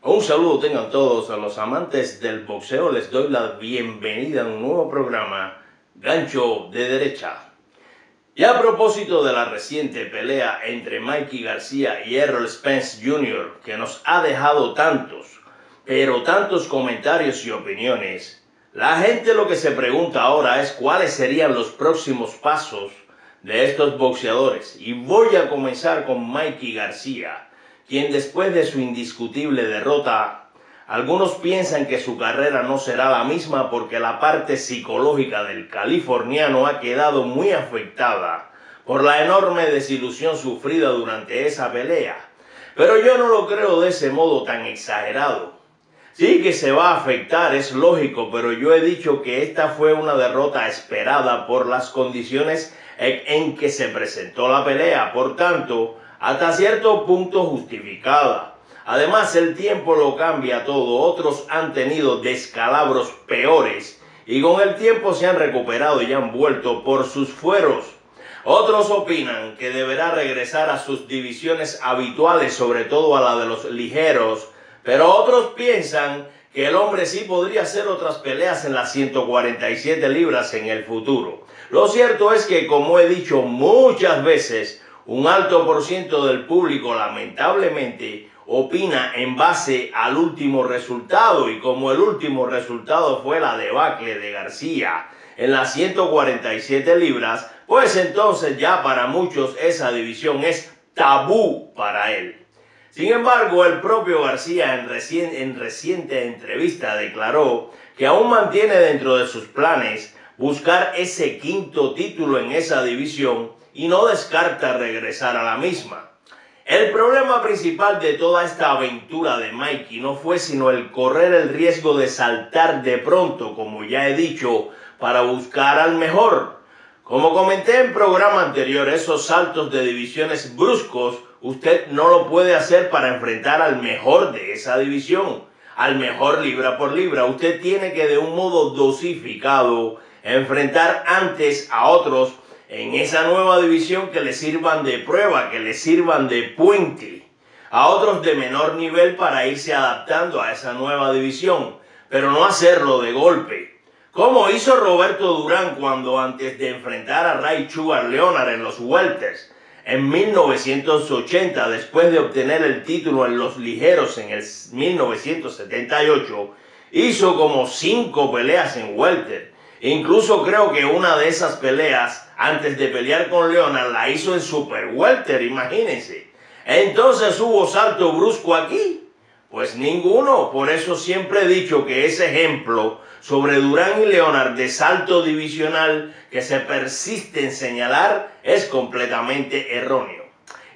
Un saludo tengan todos a los amantes del boxeo. Les doy la bienvenida a un nuevo programa, Gancho de Derecha. Y a propósito de la reciente pelea entre Mikey García y Errol Spence Jr., que nos ha dejado tantos comentarios y opiniones, la gente lo que se pregunta ahora es cuáles serían los próximos pasos de estos boxeadores. Y voy a comenzar con Mikey García, quien después de su indiscutible derrota, algunos piensan que su carrera no será la misma porque la parte psicológica del californiano ha quedado muy afectada por la enorme desilusión sufrida durante esa pelea. Pero yo no lo creo de ese modo tan exagerado. Sí que se va a afectar, es lógico, pero yo he dicho que esta fue una derrota esperada por las condiciones en que se presentó la pelea, por tanto, hasta cierto punto justificada. Además, el tiempo lo cambia todo. Otros han tenido descalabros peores y con el tiempo se han recuperado y han vuelto por sus fueros. Otros opinan que deberá regresar a sus divisiones habituales, sobre todo a la de los ligeros, pero otros piensan que el hombre sí podría hacer otras peleas en las 147 libras en el futuro. Lo cierto es que, como he dicho muchas veces, un alto por ciento del público lamentablemente opina en base al último resultado, y como el último resultado fue la debacle de García en las 147 libras, pues entonces ya para muchos esa división es tabú para él. Sin embargo, el propio García en reciente entrevista declaró que aún mantiene dentro de sus planes buscar ese quinto título en esa división y no descarta regresar a la misma. El problema principal de toda esta aventura de Mikey no fue sino el correr el riesgo de saltar de pronto, como ya he dicho, para buscar al mejor. Como comenté en programa anterior, esos saltos de divisiones bruscos usted no lo puede hacer para enfrentar al mejor de esa división, al mejor libra por libra. Usted tiene que de un modo dosificado enfrentar antes a otros en esa nueva división que le sirvan de prueba, que le sirvan de puente, a otros de menor nivel para irse adaptando a esa nueva división, pero no hacerlo de golpe, como hizo Roberto Durán cuando antes de enfrentar a Ray Sugar Leonard en los welters en 1980, después de obtener el título en los ligeros en el 1978, hizo como 5 peleas en welter. Incluso creo que una de esas peleas, antes de pelear con Leonard, la hizo en super welter, imagínense. Entonces, ¿hubo salto brusco aquí? Pues ninguno. Por eso siempre he dicho que ese ejemplo sobre Durán y Leonard de salto divisional que se persiste en señalar es completamente erróneo.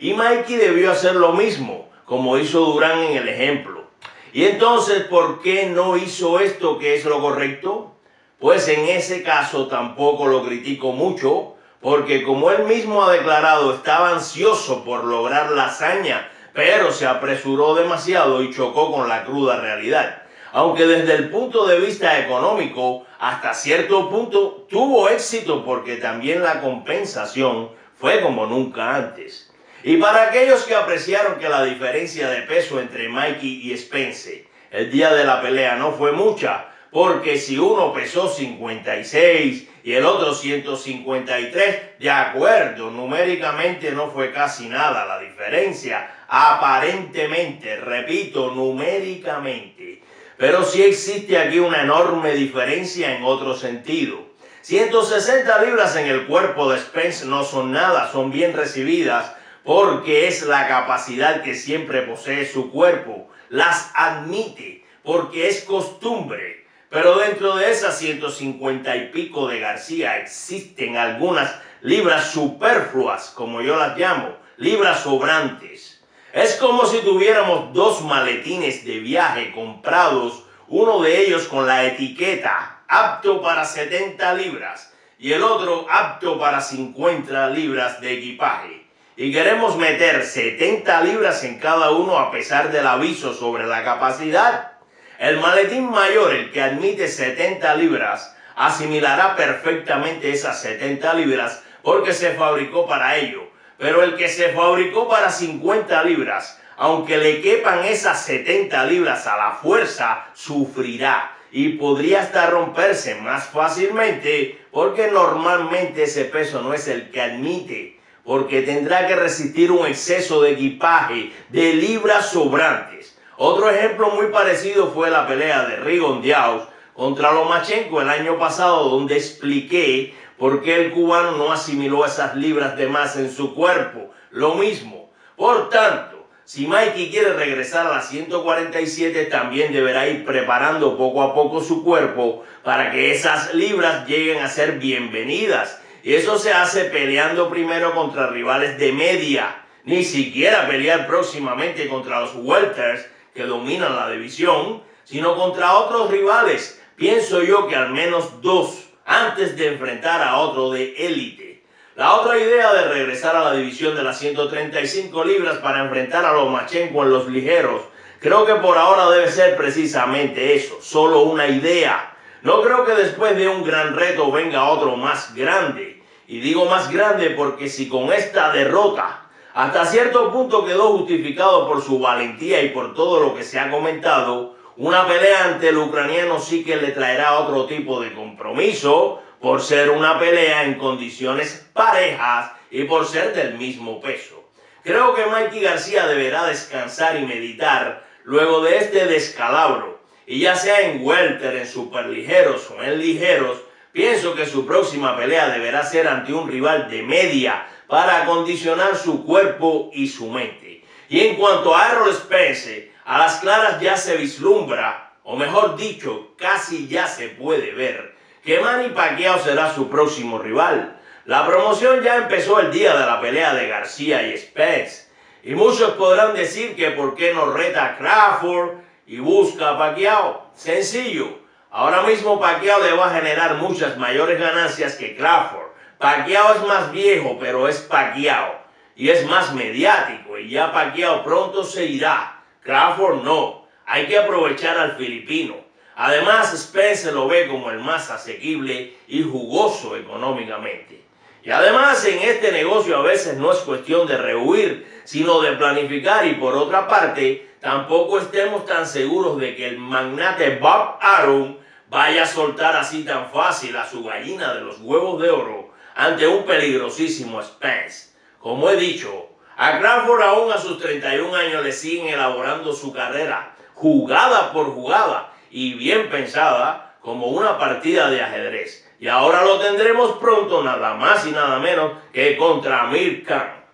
Y Mikey debió hacer lo mismo, como hizo Durán en el ejemplo. Y entonces, ¿por qué no hizo esto que es lo correcto? Pues en ese caso tampoco lo critico mucho, porque como él mismo ha declarado, estaba ansioso por lograr la hazaña, pero se apresuró demasiado y chocó con la cruda realidad. Aunque desde el punto de vista económico, hasta cierto punto tuvo éxito porque también la compensación fue como nunca antes. Y para aquellos que apreciaron que la diferencia de peso entre Mikey y Spence el día de la pelea no fue mucha, porque si uno pesó 56 y el otro 153, de acuerdo, numéricamente no fue casi nada la diferencia, aparentemente, repito, numéricamente. Pero sí existe aquí una enorme diferencia en otro sentido. 160 libras en el cuerpo de Spence no son nada, son bien recibidas porque es la capacidad que siempre posee su cuerpo. Las admite porque es costumbre. Pero dentro de esas 150 y pico de García existen algunas libras superfluas, como yo las llamo, libras sobrantes. Es como si tuviéramos 2 maletines de viaje comprados, uno de ellos con la etiqueta apto para 70 libras y el otro apto para 50 libras de equipaje. Y queremos meter 70 libras en cada uno a pesar del aviso sobre la capacidad. El maletín mayor, el que admite 70 libras, asimilará perfectamente esas 70 libras porque se fabricó para ello. Pero el que se fabricó para 50 libras aunque le quepan esas 70 libras a la fuerza, sufrirá y podría hasta romperse más fácilmente porque normalmente ese peso no es el que admite, porque tendrá que resistir un exceso de equipaje de libras sobrantes. Otro ejemplo muy parecido fue la pelea de Rigon Diaus contra Lomachenko el año pasado, donde expliqué por qué el cubano no asimiló esas libras de más en su cuerpo. Lo mismo. Por tanto, si Mikey quiere regresar a las 147, también deberá ir preparando poco a poco su cuerpo para que esas libras lleguen a ser bienvenidas. Y eso se hace peleando primero contra rivales de media. Ni siquiera pelear próximamente contra los welters que dominan la división, sino contra otros rivales. Pienso yo que al menos 2 antes de enfrentar a otro de élite. La otra idea de regresar a la división de las 135 libras para enfrentar a Lomachenko en los ligeros, creo que por ahora debe ser precisamente eso, solo una idea. No creo que después de un gran reto venga otro más grande. Y digo más grande porque si con esta derrota hasta cierto punto quedó justificado por su valentía y por todo lo que se ha comentado, una pelea ante el ucraniano sí que le traerá otro tipo de compromiso, por ser una pelea en condiciones parejas y por ser del mismo peso. Creo que Mikey García deberá descansar y meditar luego de este descalabro, y ya sea en welter, en superligeros o en ligeros, pienso que su próxima pelea deberá ser ante un rival de media para acondicionar su cuerpo y su mente. Y en cuanto a Errol Spence, a las claras ya se vislumbra, o mejor dicho, casi ya se puede ver, que Manny Pacquiao será su próximo rival. La promoción ya empezó el día de la pelea de García y Spence, y muchos podrán decir que por qué no reta a Crawford y busca a Pacquiao. Sencillo, ahora mismo Pacquiao le va a generar muchas mayores ganancias que Crawford. Pacquiao es más viejo, pero es Pacquiao, y es más mediático, y ya Pacquiao pronto se irá. Crawford no, hay que aprovechar al filipino. Además, Spence lo ve como el más asequible y jugoso económicamente. Y además, en este negocio a veces no es cuestión de rehuir, sino de planificar, y por otra parte, tampoco estemos tan seguros de que el magnate Bob Arum vaya a soltar así tan fácil a su gallina de los huevos de oro ante un peligrosísimo Spence. Como he dicho, a Crawford aún a sus 31 años le siguen elaborando su carrera, jugada por jugada, y bien pensada, como una partida de ajedrez. Y ahora lo tendremos pronto nada más y nada menos que contra Amir Khan.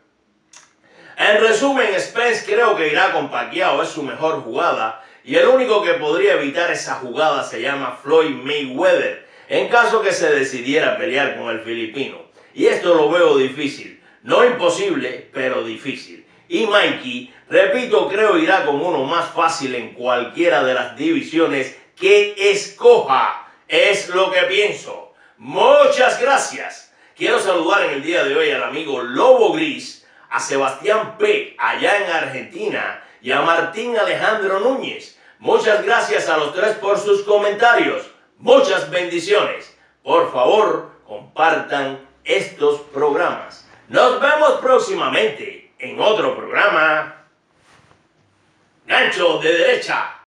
En resumen, Spence creo que irá con Pacquiao, es su mejor jugada, y el único que podría evitar esa jugada se llama Floyd Mayweather, en caso que se decidiera pelear con el filipino. Y esto lo veo difícil, no imposible, pero difícil. Y Mikey, repito, creo irá con uno más fácil en cualquiera de las divisiones que escoja. Es lo que pienso. Muchas gracias. Quiero saludar en el día de hoy al amigo Lobo Gris, a Sebastián P. allá en Argentina y a Martín Alejandro Núñez. Muchas gracias a los tres por sus comentarios. Muchas bendiciones. Por favor, compartan estos programas. Nos vemos próximamente en otro programa. Gancho de derecha.